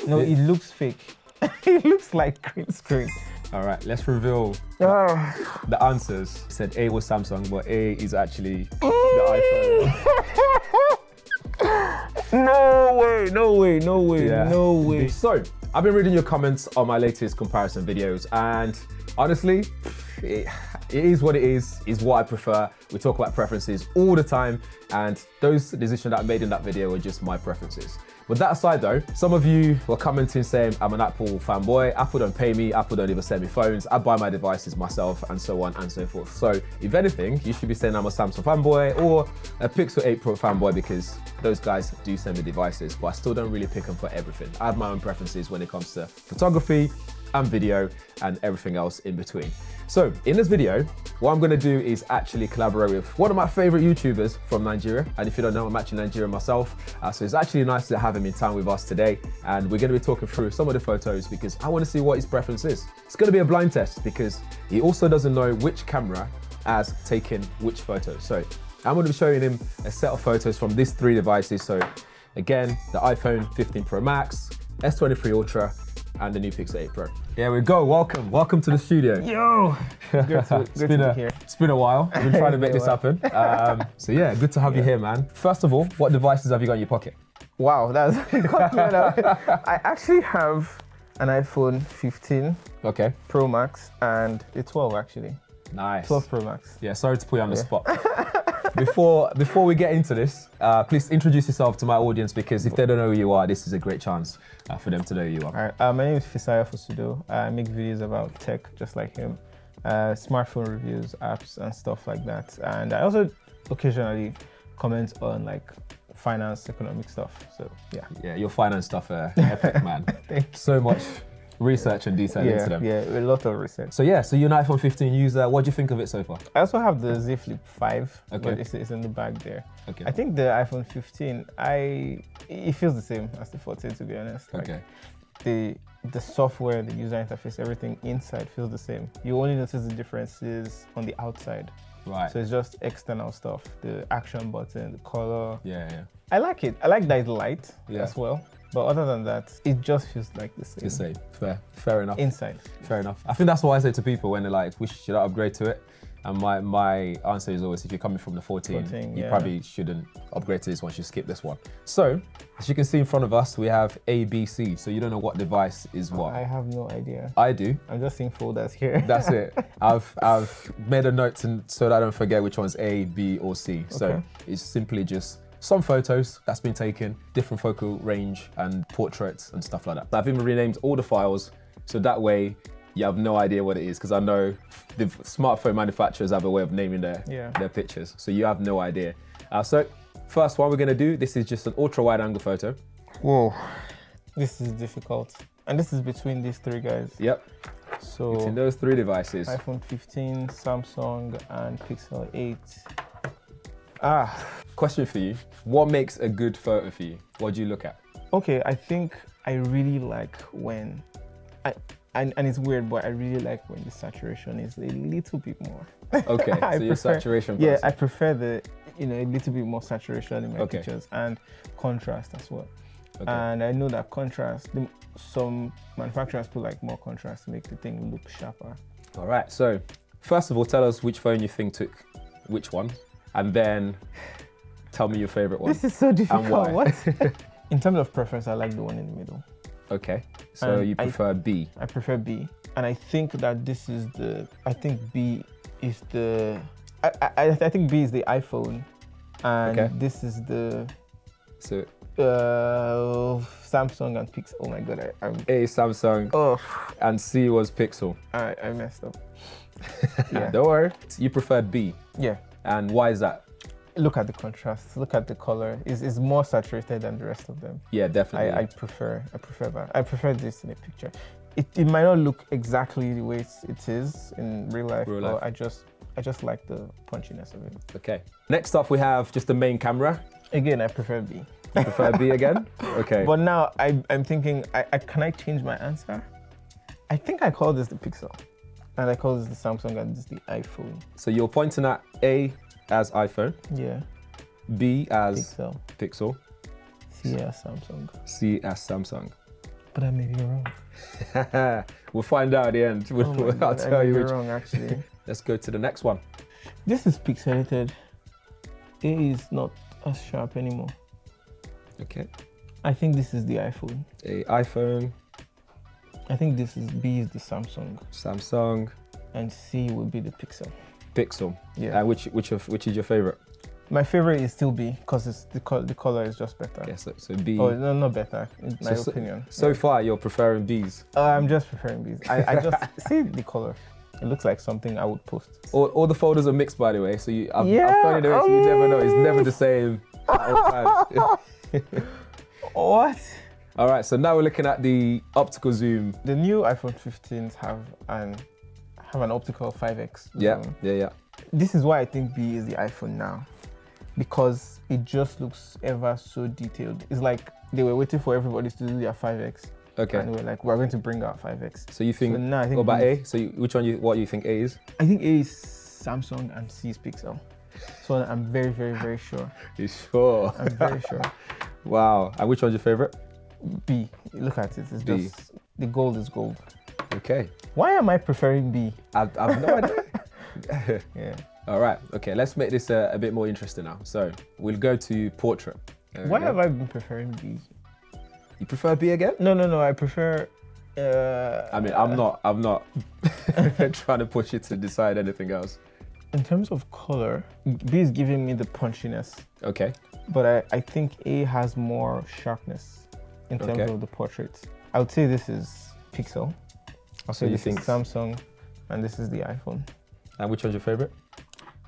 No, it looks fake. It looks like green screen. All right, let's reveal the answers. It said A was Samsung, but A is actually the iPhone. No way. So, I've been reading your comments on my latest comparison videos, and honestly, it is what it is what I prefer. We talk about preferences all the time, and those decisions that I made in that video were just my preferences. With that aside though, some of you were commenting saying I'm an Apple fanboy, Apple don't pay me, Apple don't even send me phones, I buy my devices myself, and so on and so forth. So if anything, you should be saying I'm a Samsung fanboy or a Pixel 8 Pro fanboy, because those guys do send me devices, but I still don't really pick them for everything. I have my own preferences when it comes to photography and video and everything else in between. So in this video, what I'm gonna do is actually collaborate with one of my favorite YouTubers from Nigeria. And if you don't know, I'm actually Nigerian myself. So it's actually nice to have him in town with us today. And we're gonna be talking through some of the photos because I wanna see what his preference is. It's gonna be a blind test because he also doesn't know which camera has taken which photo. So I'm gonna be showing him a set of photos from these three devices. So again, the iPhone 15 Pro Max, S23 Ultra, and the new Pixel 8 Pro. Here we go, welcome to the studio. Yo! Good to be here. It's been a while, I've been trying to make this happen. So yeah, good to have you here, man. First of all, what devices have you got in your pocket? Wow, that's I actually have an iPhone 15 Pro Max and a 12 actually. Nice. 12 Pro Max. Yeah, sorry to put you on the spot. Before we get into this, please introduce yourself to my audience, because if they don't know who you are, this is a great chance for them to know who you are. All right, my name is Fisayo Fosudo. I make videos about tech just like him, smartphone reviews, apps and stuff like that. And I also occasionally comment on like finance, economic stuff. So yeah. Yeah, your finance stuff, epic, man. So much research and detail into them. Yeah, a lot of research. So yeah, so you're an iPhone 15 user. What do you think of it so far? I also have the Z Flip 5, but it's in the bag there. Okay. I think the iPhone 15, it feels the same as the 14, to be honest. Like, the software, the user interface, everything inside feels the same. You only notice the differences on the outside. Right. So it's just external stuff, the action button, the color. Yeah. I like it. I like that it's light as well. But other than that, it just feels like the same. The same. Fair enough. Inside. Fair enough. I think that's what I say to people when they're like, should I upgrade to it? And my answer is always, if you're coming from the 14 you probably shouldn't upgrade to this one, you should skip this one. So, as you can see in front of us, we have A, B, C. So you don't know what device is what. I have no idea. I do. I'm just seeing folders here. That's it. I've made a note so that I don't forget which one's A, B, or C. So it's simply just some photos that's been taken, different focal range and portraits and stuff like that. I've even renamed all the files so that way you have no idea what it is, because I know the smartphone manufacturers have a way of naming their pictures, so you have no idea. So first one we're gonna do, this is just an ultra wide angle photo. Whoa, this is difficult. And this is between these three guys. Yep. So between those three devices. iPhone 15, Samsung and Pixel 8. Question for you. What makes a good photo for you? What do you look at? Okay, I think I really like when, and it's weird, but I really like when the saturation is a little bit more. Okay, so you're saturation person. Yeah, I prefer a little bit more saturation in my pictures and contrast as well. Okay. And I know that contrast, some manufacturers put like more contrast to make the thing look sharper. All right, so first of all, tell us which phone you think took which one. And then tell me your favorite one. This is so difficult. And why? What? In terms of preference, I like the one in the middle. Okay, so you prefer B. I prefer B. And I think that this is I think B is the iPhone. And this is the Samsung and Pixel. Oh my God, A, Samsung. Oh. And C was Pixel. I messed up. Yeah. Don't worry. You preferred B. Yeah. And why is that? Look at the contrast. Look at the color. It's more saturated than the rest of them. Yeah, definitely. I prefer that. I prefer this in a picture. It might not look exactly the way it is in real life, but I just like the punchiness of it. Okay. Next up, we have just the main camera. Again, I prefer B. You prefer B again? Okay. But now I'm thinking, can I change my answer? I think I call this the Pixel. And I call this the Samsung and this is the iPhone. So you're pointing at A as iPhone. Yeah. B as Pixel. C as Samsung. C as Samsung. But I may be wrong. We'll find out at the end. Oh my I'll God, tell I may you be which. wrong, actually. Let's go to the next one. This is pixelated. A is not as sharp anymore. Okay. I think this is the iPhone. A iPhone, I think this is B is the Samsung, Samsung, and C would be the Pixel. Pixel. Yeah. And which is your favorite? My favorite is still B because it's the color is just better. Okay, so B. Oh no, not better in my So- opinion. So far, you're preferring Bs. I'm just preferring Bs. I just see the color. It looks like something I would post. All the folders are mixed, by the way. So I've done it the way, so you oh. never know. It's never the same at all times. What? All right, so now we're looking at the optical zoom. The new iPhone 15s have an optical 5x. Yeah, zoom. yeah. This is why I think B is the iPhone now, because it just looks ever so detailed. It's like they were waiting for everybody to do their 5x. Okay. And they were like, we're going to bring out 5x. So you think, So now I think what about B- A? So what you think A is? I think A is Samsung and C is Pixel. So I'm very, very, very sure. You sure? I'm very sure. Wow. And which one's your favorite? B. Look at it. It's B. just the gold is gold. Okay. Why am I preferring B? I've no idea. Yeah. All right. Okay. Let's make this a bit more interesting now. So we'll go to portrait. There we Why go. have I been preferring B? You prefer B again? No. I prefer. I mean, I'm not trying to push you to decide anything else. In terms of color, B is giving me the punchiness, Okay. but I think A has more sharpness in terms Okay. of the portraits. I would say this is Pixel. I'll So say you this think- is Samsung, and this is the iPhone. And which one's your favorite?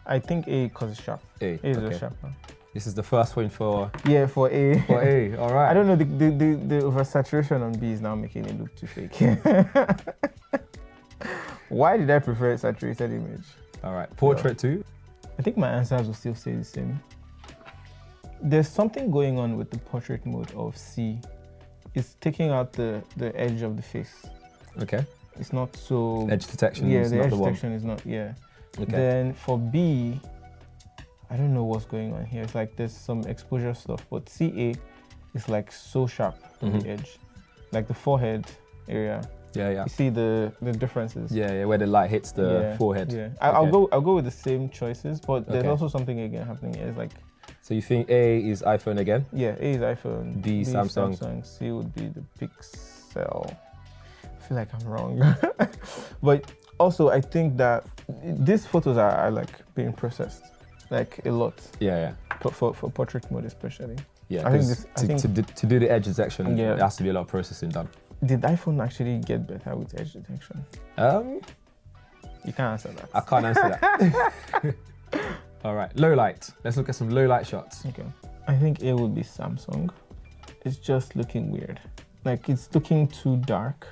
I think A because it's sharp. A. A is Okay. just sharper. This is the first one for Yeah, for A. A. All right. I don't know, the oversaturation on B is now making it look too fake. Why did I prefer a saturated image? All right. Portrait too. I think my answers will still stay the same. There's something going on with the portrait mode of C. It's taking out the edge of the face. Okay. It's not so... Edge detection. Yeah, is the not edge the one. detection is not, yeah. Okay. Then for B, I don't know what's going on here. It's like there's some exposure stuff, but CA is like so sharp on Mhm. the edge. Like the forehead area. Yeah. You see the differences. Yeah. Where the light hits the Yeah, forehead. Yeah. Okay. I'll go with the same choices, but there's Okay. also something again happening here. It's like, So you think A is iPhone again? yeah, A is iPhone. B Samsung. C would be the Pixel. I feel like I'm wrong. But also I think that these photos are like being processed like a lot. Yeah. For portrait mode especially. Yeah. I think 'cause this- to do the edge detection, Yeah. there has to be a lot of processing done. Did iPhone actually get better with edge detection? You can't answer that. I can't answer that. All right. Low light. Let's look at some low light shots. Okay. I think A would be Samsung. It's just looking weird. Like it's looking too dark.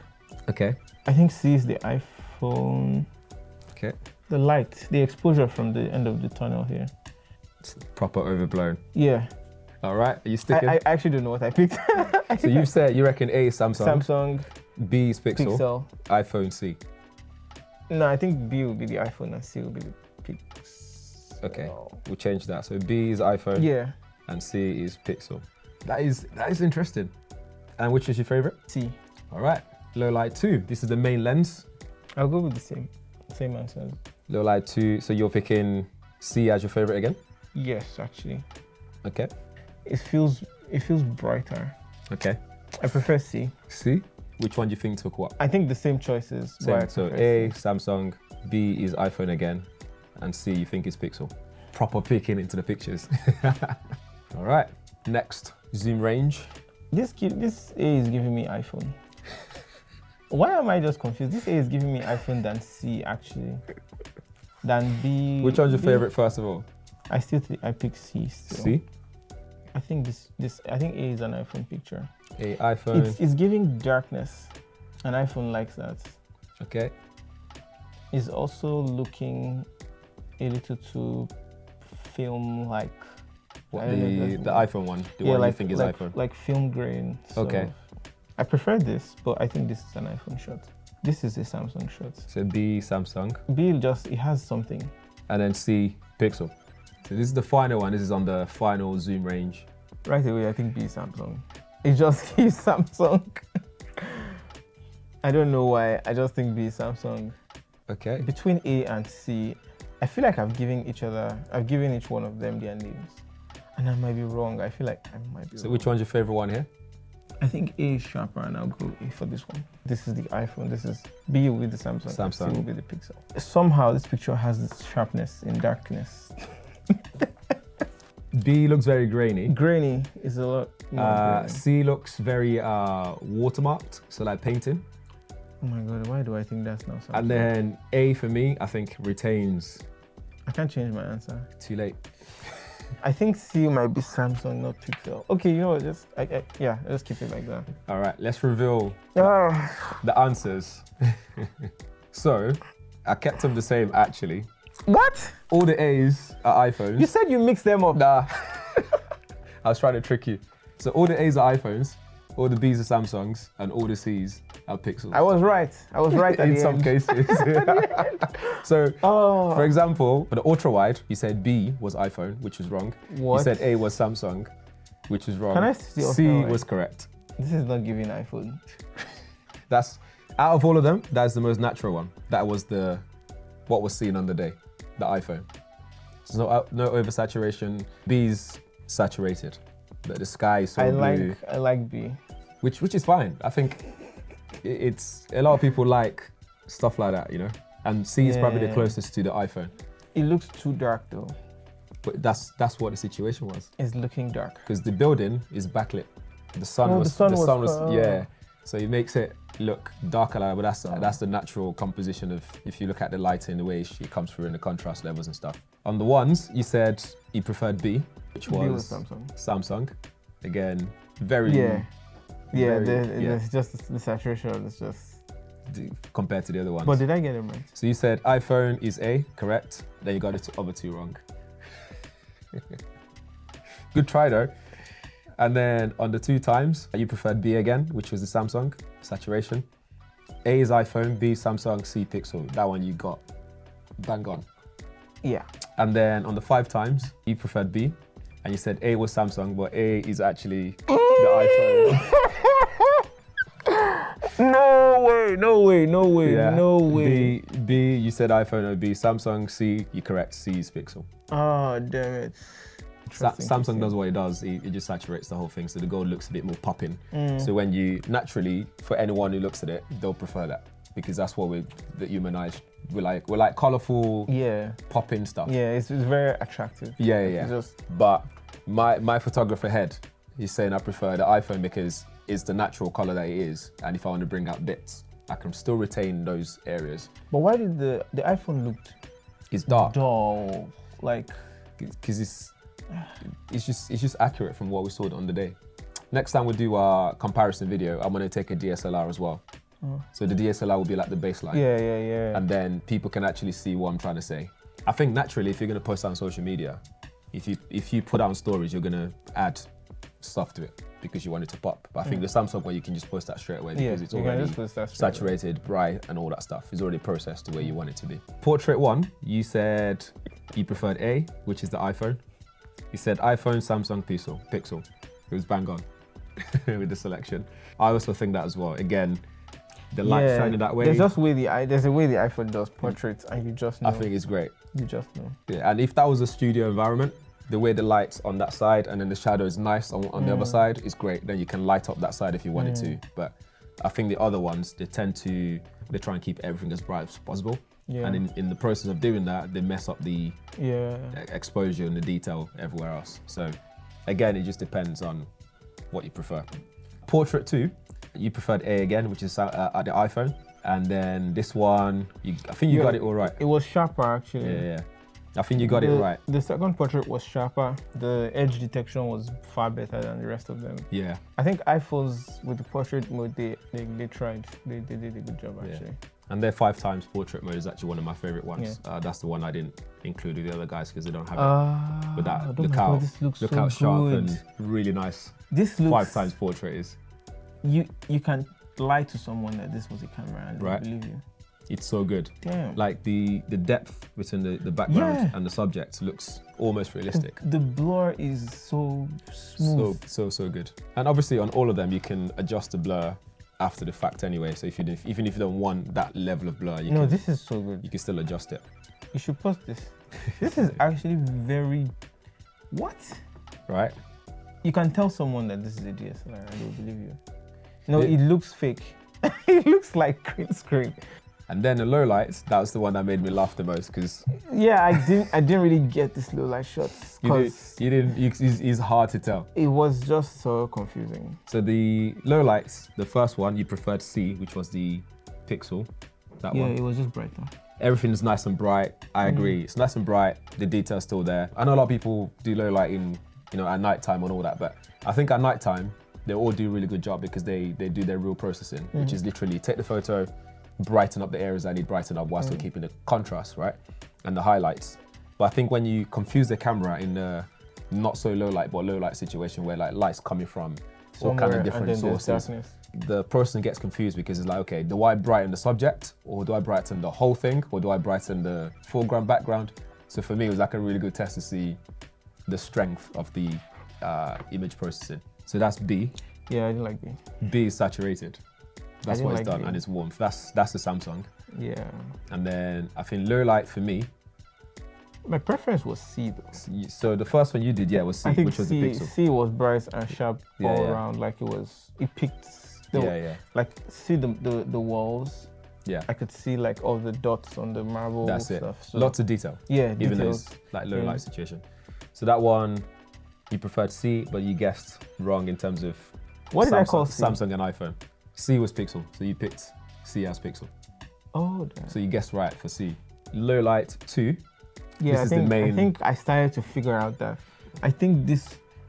Okay. I think C is the iPhone. Okay. The light, the exposure from the end of the tunnel here. It's proper overblown. Yeah. All right. Are you sticking? I actually don't know what I picked. So you said you reckon A is Samsung, Samsung, B is Pixel, Pixel. iPhone C. No, I think B would be the iPhone and C would be the Pixel. Okay. We'll change that. So B is iPhone Yeah. and C is Pixel. That is interesting. And which is your favorite? C. All right. Low light 2. This is the main lens. I'll go with the same answers. Low light 2. So you're picking C as your favorite again? Yes, actually. Okay. It feels brighter. Okay. I prefer C. C. Which one do you think took what? I think the same choices. but I Same. So prefer A, C. Samsung, B is iPhone again, and C you think is Pixel. Proper peeking into the pictures. All right. Next, zoom range. This A is giving me iPhone. Why am I just confused? This A is giving me iPhone than C actually. Than B. Which one's your B- favorite first of all? I still think I pick C still. C. I think I think A is an iPhone picture. A iPhone. It's giving darkness. An iPhone likes that. Okay. It's also looking a little too film-like. What I don't know if the that's- iPhone one? The one you think is iPhone? Like film grain. sort Okay. of. I prefer this, but I think this is an iPhone shot. This is a Samsung shot. So B Samsung, B it has something. and then C Pixel. So this is the final one. This is on the final zoom range. Right away, I think B is Samsung. It just keeps Samsung. I don't know why. I just think B, Samsung. Okay. Between A and C, I feel like I've given each one of them their names. And I might be wrong. I feel like I might be wrong. So which one's your favorite one here? I think A is sharper, and I'll go A for this one. This is the iPhone. This is B will be the Samsung. C will be the Pixel. Somehow this picture has this sharpness in darkness. B looks very grainy. Grainy is a lot more grainy. C looks very watermarked, so like painting. Oh my God, why do I think that's now Samsung? And then A for me, I think retains. I can't change my answer. Too late. I think C might be Samsung, not Pixel. Okay, you know what? Just keep it like that. All right, let's reveal the answers. So, I kept them the same actually. What? All the A's are iPhones. You said you mixed them up. Nah. I was trying to trick you. So all the A's are iPhones, all the B's are Samsungs, and all the C's are Pixels. I was right. At In the some end. cases. So, for example, for the ultra wide, you said B was iPhone, which was wrong. What? You said A was Samsung, which was wrong. Can I see the C ultra wide? was correct. This is not giving iPhone. That's out of all of them, that's the most natural one. That was what was seen on the day, the iPhone. So no oversaturation. B's saturated. The sky is so blue. I like B. Which is fine. I think it's a lot of people like stuff like that, you know. And C is probably the closest to the iPhone. It looks too dark though. But that's what the situation was. It's looking dark. Because the building is backlit. The sun was yeah. So it makes it look darker, but that's the natural composition of, if you look at the lighting, the way it comes through in the contrast levels and stuff. On the ones, you said you preferred B, which was Samsung. Again, very it's just the saturation is just compared to the other ones. But did I get it right? So you said iPhone is A, correct? Then you got the other two wrong. Good try though. And then on the 2 times, you preferred B again, which was the Samsung saturation. A is iPhone, B Samsung, C Pixel. That one you got bang on. Yeah. And then on the 5 times, you preferred B, and you said A was Samsung, but A is actually the iPhone. No way. B, you said iPhone or B, Samsung, C, you correct, C is Pixel. Oh, damn it. Samsung does what it does, it just saturates the whole thing, so the gold looks a bit more popping. So when you, naturally, for anyone who looks at it, they'll prefer that, because that's what the human eyes, we're like colourful, popping stuff. Yeah, it's very attractive. Yeah. But my photographer head, he's saying I prefer the iPhone because it's the natural colour that it is, and if I want to bring out bits, I can still retain those areas. But why did the iPhone look It's dark. dull? Like, because it's just accurate from what we saw on the day. Next time we do our comparison video, I'm gonna take a DSLR as well. So the DSLR will be like the baseline. Yeah. And then people can actually see what I'm trying to say. I think naturally, if you're gonna post on social media, if you put out stories, you're gonna add stuff to it because you want it to pop. But I think the Samsung one, you can just post that straight away because it's already saturated, bright, and all that stuff. It's already processed the way you want it to be. Portrait 1, you said you preferred A, which is the iPhone. You said iPhone, Samsung, Pixel. It was bang on with the selection. I also think that as well. Again, the light shining that way. There's a way the iPhone does portraits, and you just know. I think it's great. You just know. Yeah, and if that was a studio environment, the way the light's on that side and then the shadow is nice on the other side is great. Then you can light up that side if you wanted to. But I think the other ones, they try and keep everything as bright as possible. Yeah. And in the process of doing that, they mess up the exposure and the detail everywhere else. So again, it just depends on what you prefer. Portrait 2, you preferred A again, which is at the iPhone. And then this one, I think you got it all right. It was sharper actually. Yeah. I think you got it right. The second portrait was sharper. The edge detection was far better than the rest of them. Yeah. I think iPhones with the portrait mode, they tried. They did a good job actually. Yeah. And their 5 times portrait mode is actually one of my favorite ones. Yeah. That's the one I didn't include with the other guys because they don't have it. But that look how sharp and really nice. This looks 5 times portrait is. You can lie to someone that this was a camera and they believe you. It's so good. Damn. Like the depth between the background and the subject looks almost realistic. The blur is so smooth. So good. And obviously on all of them you can adjust the blur after the fact anyway. So if you even if you don't want that level of blur, this is so good. You can still adjust it. You should post this. This is actually very, what? Right? You can tell someone that this is a DSLR and they'll believe you. No, it looks fake. It looks like green screen. And then the low lights, that was the one that made me laugh the most because yeah, I didn't really get this low light shots. It's hard to tell. It was just so confusing. So the low lights, the first one you preferred C, which was the Pixel. That one. Yeah, it was just brighter. Everything's nice and bright. I agree. It's nice and bright. The detail's still there. I know a lot of people do low light in, at nighttime and all that, but I think at nighttime they all do a really good job because they do their real processing, which is literally take the photo, brighten up the areas that need brighten up while still keeping the contrast, right? And the highlights. But I think when you confuse the camera in the not so low light, but low light situation where like light's coming from all kind of different sources, the person gets confused because it's like, okay, do I brighten the subject or do I brighten the whole thing or do I brighten the foreground, background? So for me, it was like a really good test to see the strength of the image processing. So that's B. Yeah, I didn't like B. B is saturated. That's what it's done, and it's warmth. That's the Samsung. Yeah. And then I think low light for me. My preference was C though. So the first one you did, was C, which was the Pixel. C was bright and sharp all around. Like it picked. Like see the walls. Yeah. I could see like all the dots on the marble. That's stuff. So lots of detail. Yeah. Even though it's like low light situation. So that one, you preferred C, but you guessed wrong in terms of what did I call C? Samsung and iPhone. C was Pixel, so you picked C as Pixel. Oh, damn. So you guessed right for C. Low light 2. Yeah, I think I started to figure out that. I think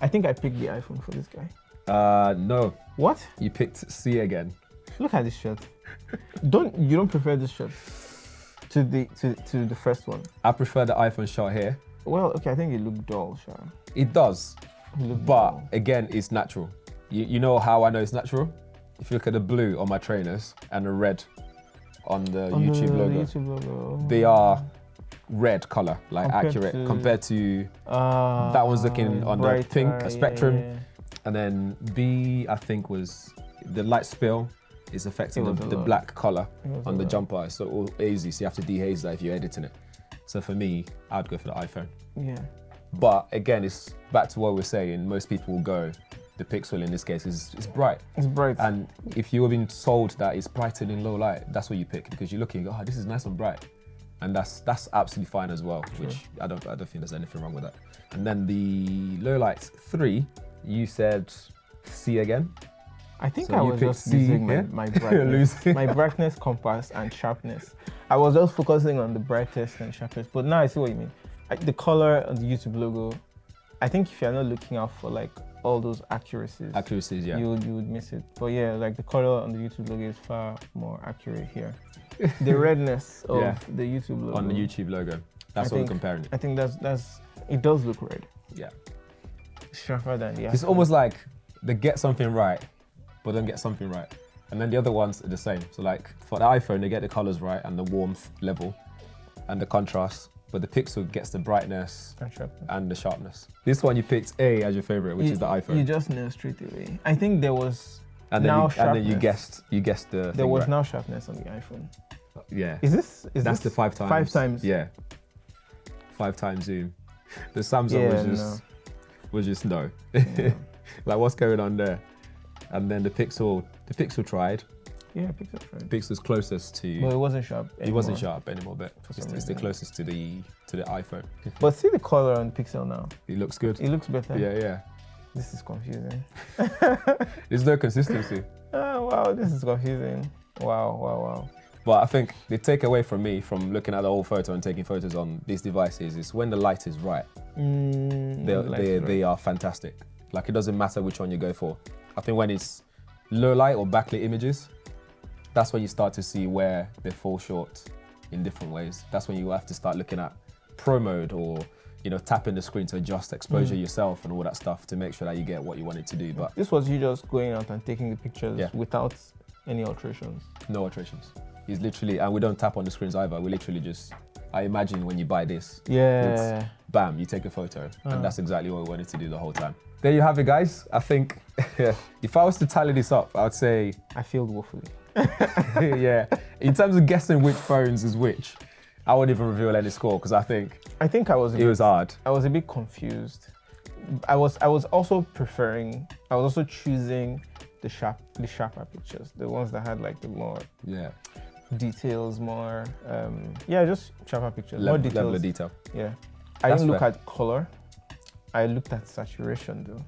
I picked the iPhone for this guy. No. What? You picked C again. Look at this shot. You don't prefer this shot to the first one? I prefer the iPhone shot here. Well, okay, I think it looked dull, Sha. It does, but dull. Again, it's natural. You know how I know it's natural? If you look at the blue on my trainers and the red on the YouTube logo, they are red color, like accurate compared to that one's looking on the pink spectrum. Yeah. And then B, I think, was the light spill is affecting the black color on the jumper. It's so all easy, so you have to dehaze that if you're editing it. So for me, I'd go for the iPhone. Yeah. But again, it's back to what we're saying. Most people will go, the Pixel in this case is bright. It's bright. And if you've been told that it's brighter in low light, that's what you pick because you're looking, this is nice and bright. And that's absolutely fine as well, which I don't think there's anything wrong with that. And then the low light 3, you said C again? I think I was just using my brightness, my brightness, compass, and sharpness. I was just focusing on the brightest and sharpest, but now I see what you mean. The color on the YouTube logo, I think if you're not looking out for like all those accuracies, yeah, you would miss it. But yeah, like the color on the YouTube logo is far more accurate here. The redness of the YouTube logo. On the YouTube logo, that's what we're comparing it. I think that's it does look red. Yeah. Sharper than the It's almost like they get something right, but don't get something right. And then the other ones are the same. So like for the iPhone, they get the colors right and the warmth level and the contrast, but the Pixel gets the brightness and the sharpness. This one you picked A as your favorite, which is the iPhone. You just nailed straight away. I think there was and then you guessed the there was now sharpness on the iPhone. Yeah. That's the 5 times. 5 times. Yeah. 5 times zoom. The Samsung was just no. Yeah. Like what's going on there? And then the Pixel tried. Yeah, Pixel tried. Pixel's closest to. Well, it wasn't sharp anymore. It wasn't sharp anymore, but it's the closest to the iPhone. But see the color on Pixel now. It looks good. It looks better. Yeah. This is confusing. There's no consistency. Oh, wow, this is confusing. Wow. But I think the takeaway from me from looking at the whole photo and taking photos on these devices is when the light is right, they are fantastic. Like it doesn't matter which one you go for. I think when it's low light or backlit images, that's when you start to see where they fall short in different ways. That's when you have to start looking at pro mode or tapping the screen to adjust exposure yourself and all that stuff to make sure that you get what you wanted to do. But this was you just going out and taking the pictures without any alterations. No alterations. It's literally, and we don't tap on the screens either. We literally just, I imagine when you buy this, bam, you take a photo, and that's exactly what we wanted to do the whole time. there you have it, guys. I think if I was to tally this up, I would say, I failed woefully. yeah. In terms of guessing which phones is which, I wouldn't even reveal any score because I think I was. it was hard. I was a bit confused. I was also choosing the sharper pictures, the ones that had like the more details, more just sharper pictures, more details. Level of detail. Yeah, I didn't look at color. I looked at saturation though.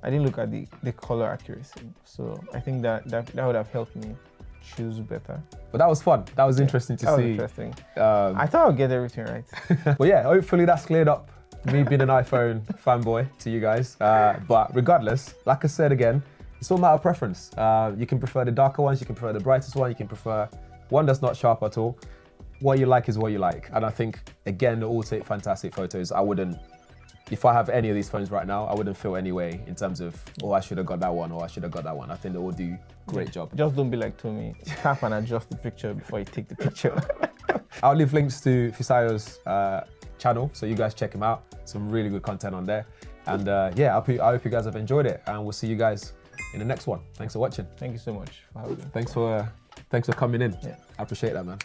I didn't look at the color accuracy. So I think that would have helped me choose better. But that was fun. That was interesting to see. That was interesting. I thought I'd get everything right. But yeah, hopefully that's cleared up me being an iPhone fanboy to you guys. But regardless, like I said again, it's all a matter of preference. You can prefer the darker ones, you can prefer the brightest one, you can prefer one that's not sharp at all. What you like is what you like. And I think, again, they all take fantastic photos. If I have any of these phones right now, I wouldn't feel any way in terms of, oh, I should have got that one, or I should have got that one. I think they all do great job. Just don't be like Tommy. Tap and adjust the picture before you take the picture. I'll leave links to Fisayo's channel, so you guys check him out. Some really good content on there. And I hope you guys have enjoyed it, and we'll see you guys in the next one. Thanks for watching. Thank you so much for having me. Thanks for coming in. Yeah. I appreciate that, man.